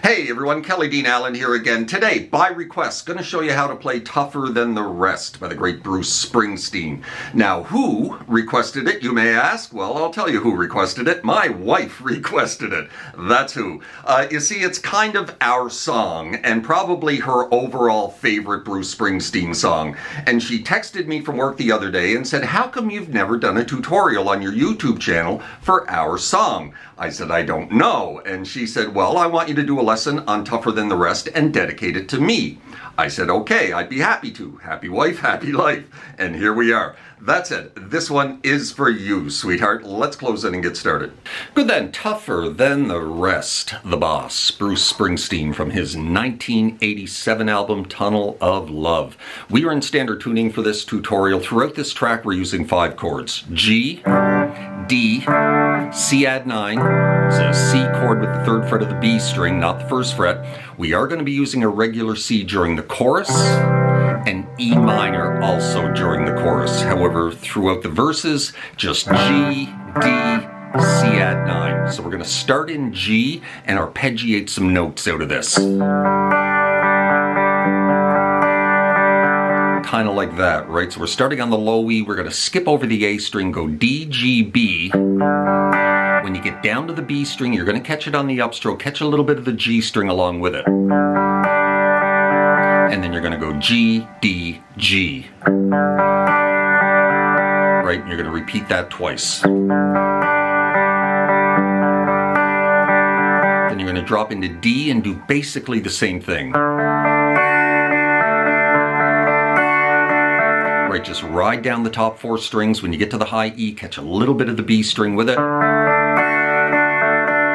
Hey everyone, Kelly Dean Allen here again. Today, by request, going to show you how to play Tougher Than the Rest by the great Bruce Springsteen. Now, who requested it, you may ask? Well, I'll tell you who requested it. My wife requested it. That's who. You see, it's kind of our song, and probably her overall favorite Bruce Springsteen song. And she texted me from work the other day and said, how come you've never done a tutorial on your YouTube channel for our song? I said, I don't know. And she said, well, I want you to do a lesson on Tougher Than the Rest and dedicate it to me. I said, okay, I'd be happy to. Happy wife, happy life. And here we are. That's it. This one is for you, sweetheart. Let's close it and get started. Good then, Tougher Than the Rest, the boss, Bruce Springsteen, from his 1987 album, Tunnel of Love. We are in standard tuning for this tutorial. Throughout this track, we're using 5 chords. G, D, C add 9, it's a C chord with the 3rd fret of the B string, not the 1st fret. We are going to be using a regular C during the chorus, and E minor also during the chorus. However, throughout the verses, just G, D, C add 9. So we're going to start in G and arpeggiate some notes out of this. Kind of like that, right? So we're starting on the low E, we're going to skip over the A string, go D, G, B. When you get down to the B string, you're going to catch it on the upstroke, catch a little bit of the G string along with it. And then you're going to go G, D, G. Right? And you're going to repeat that twice. Then you're going to drop into D and do basically the same thing. Right, just ride down the top 4 strings. When you get to the high E, catch a little bit of the B string with it.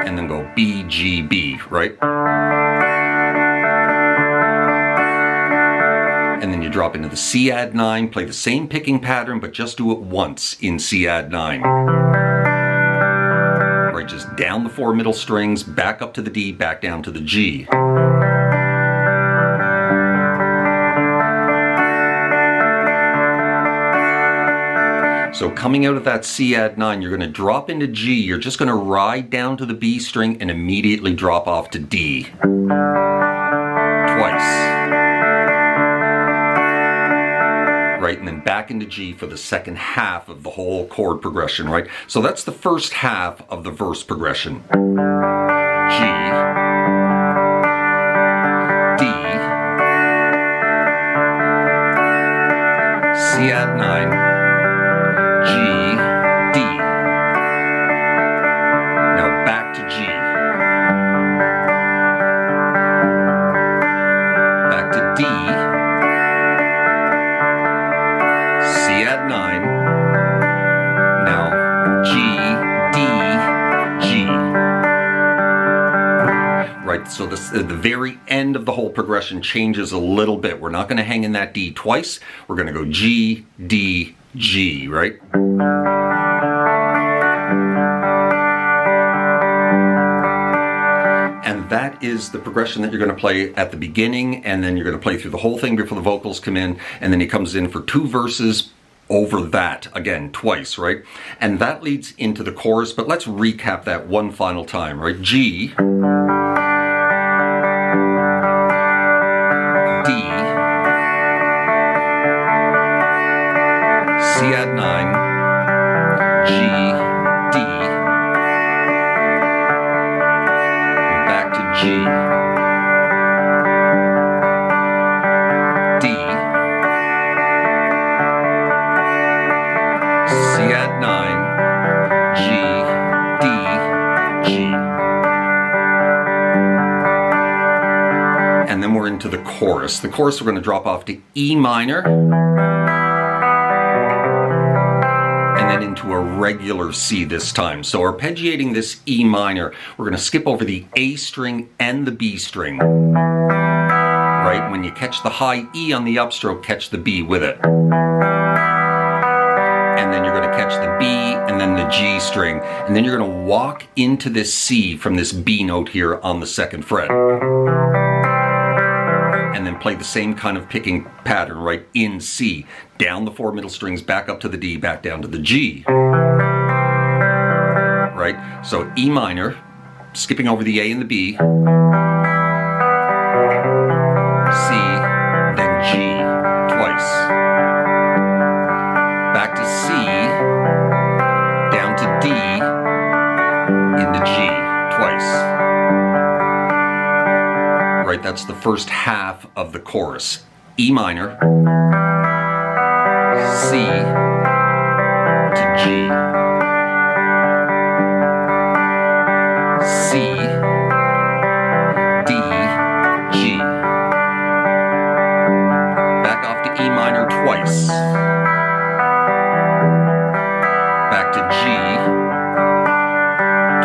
And then go B, G, B, right? And then you drop into the C add 9, play the same picking pattern, but just do it once in C add 9. Right, just down the 4 middle strings, back up to the D, back down to the G. So coming out of that C add 9, you're going to drop into G, you're just going to ride down to the B string and immediately drop off to D. Twice. Right, and then back into G for the second half of the whole chord progression, right? So that's the first half of the verse progression. G, D, C add 9, G, D. Now back to G. Back to D. C add 9. Now G, D, G. Right, so this, the very end of the whole progression changes a little bit. We're not going to hang in that D twice. We're going to go G, D, G, right? And that is the progression that you're going to play at the beginning, and then you're going to play through the whole thing before the vocals come in, and then he comes in for 2 verses over that, again, twice, right? And that leads into the chorus, but let's recap that one final time, right? G, D, C add 9, G, D, and back to G, D, C add 9, G, D, G. And then we're into the chorus. The chorus we're going to drop off to E minor, and then into a regular C this time. So arpeggiating this E minor, we're going to skip over the A string and the B string. Right? When you catch the high E on the upstroke, catch the B with it. And then you're going to catch the B and then the G string. And then you're going to walk into this C from this B note here on the 2nd fret. And then play the same kind of picking pattern, right, in C. Down the 4 middle strings, back up to the D, back down to the G. Right? So E minor, skipping over the A and the B. C, then G, twice. Back to C, down to D, into G, twice. Right, that's the first half of the chorus. E minor, C to G, C, D, G. Back off to E minor twice. Back to G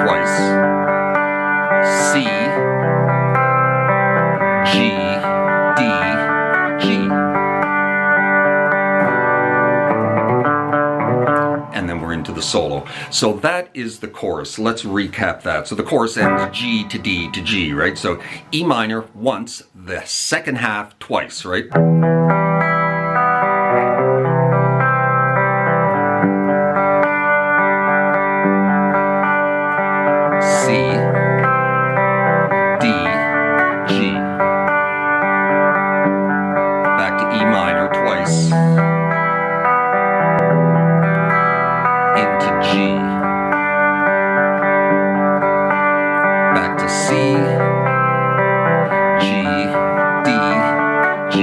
twice. C, G, D, G. And then we're into the solo. So that is the chorus. Let's recap that. So the chorus ends G to D to G, right? So E minor once, the second half twice, right? C, D, G. Back to E minor twice. Into G. Back to C, G, D, G.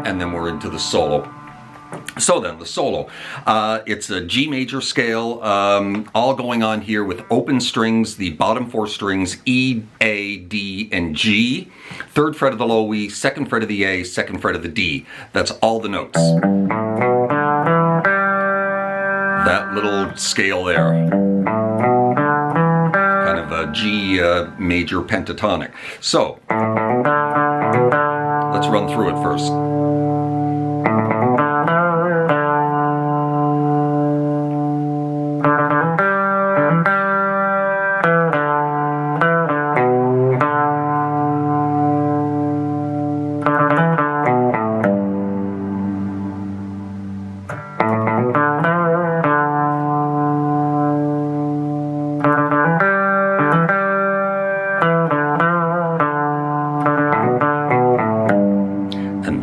And then we're into the solo. So then, the solo. It's a G major scale, all going on here with open strings, the bottom 4 strings, E, A, D, and G. 3rd fret of the low E, 2nd fret of the A, 2nd fret of the D. That's all the notes. That little scale there. Kind of a G major pentatonic. So, let's run through it first.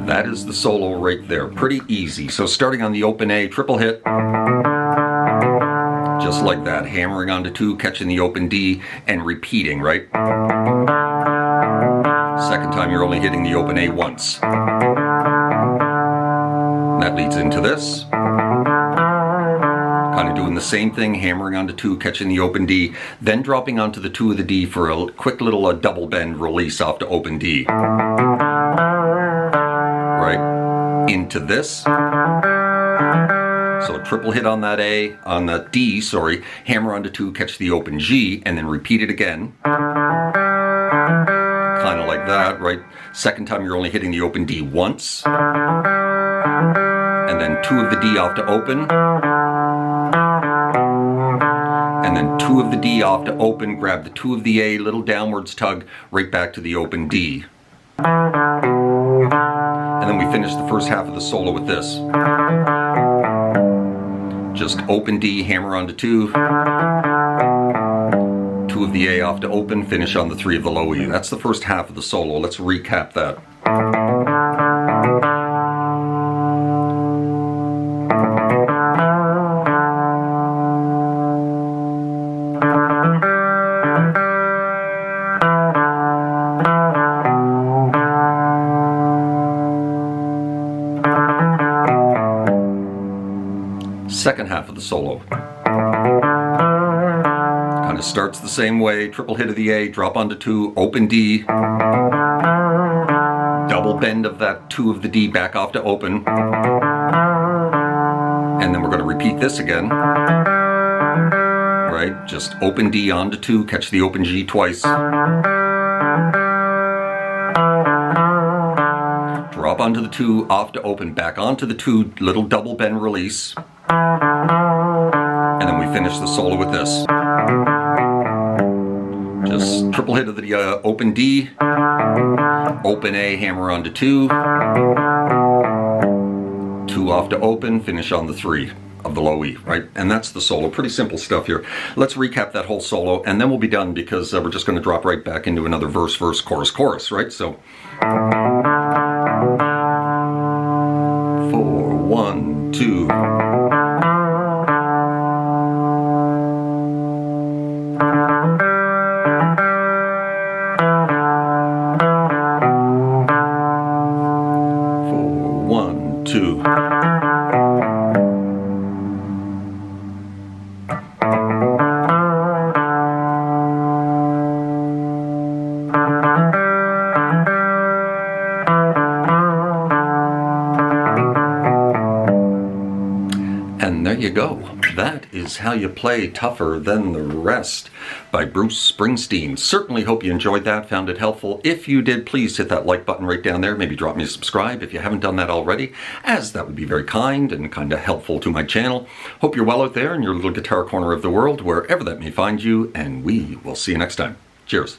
That is the solo right there. Pretty easy. So starting on the open A, triple hit. Just like that. Hammering onto 2, catching the open D, and repeating, right? Second time you're only hitting the open A once. That leads into this. Kind of doing the same thing, hammering onto 2, catching the open D, then dropping onto the 2 of the D for a quick little double bend release off to open D. Right? Into this. So a triple hit on that A, on the D, sorry, hammer onto 2, catch the open G, and then repeat it again. Kind of like that, right? Second time you're only hitting the open D once. And then 2 of the D off to open. And then 2 of the D off to open, grab the 2 of the A, little downwards tug, right back to the open D. And then we finish the first half of the solo with this. Just open D, hammer onto 2. 2 of the A off to open, finish on the 3 of the low E. That's the first half of the solo. Let's recap that. Second half of the solo. Kind of starts the same way, triple hit of the A, drop onto 2, open D, double double bend of that 2 of the D back off to open. And then we're going to repeat this again. Right? Just open D onto 2, catch the open G twice. Drop onto the 2, off to open, back onto the 2, little double bend release. And then we finish the solo with this. Just triple hit of the open D, open A, hammer onto 2, 2 off to open, finish on the 3 of the low E, right? And that's the solo. Pretty simple stuff here. Let's recap that whole solo, and then we'll be done because we're just going to drop right back into another verse, verse, chorus, chorus, right? So 4, 1, 2. And there you go. That is how you play Tougher Than the Rest by Bruce Springsteen. Certainly hope you enjoyed that, found it helpful. If you did, please hit that like button right down there. Maybe drop me a subscribe if you haven't done that already, as that would be very kind and kind of helpful to my channel. Hope you're well out there in your little guitar corner of the world, wherever that may find you, and we will see you next time. Cheers.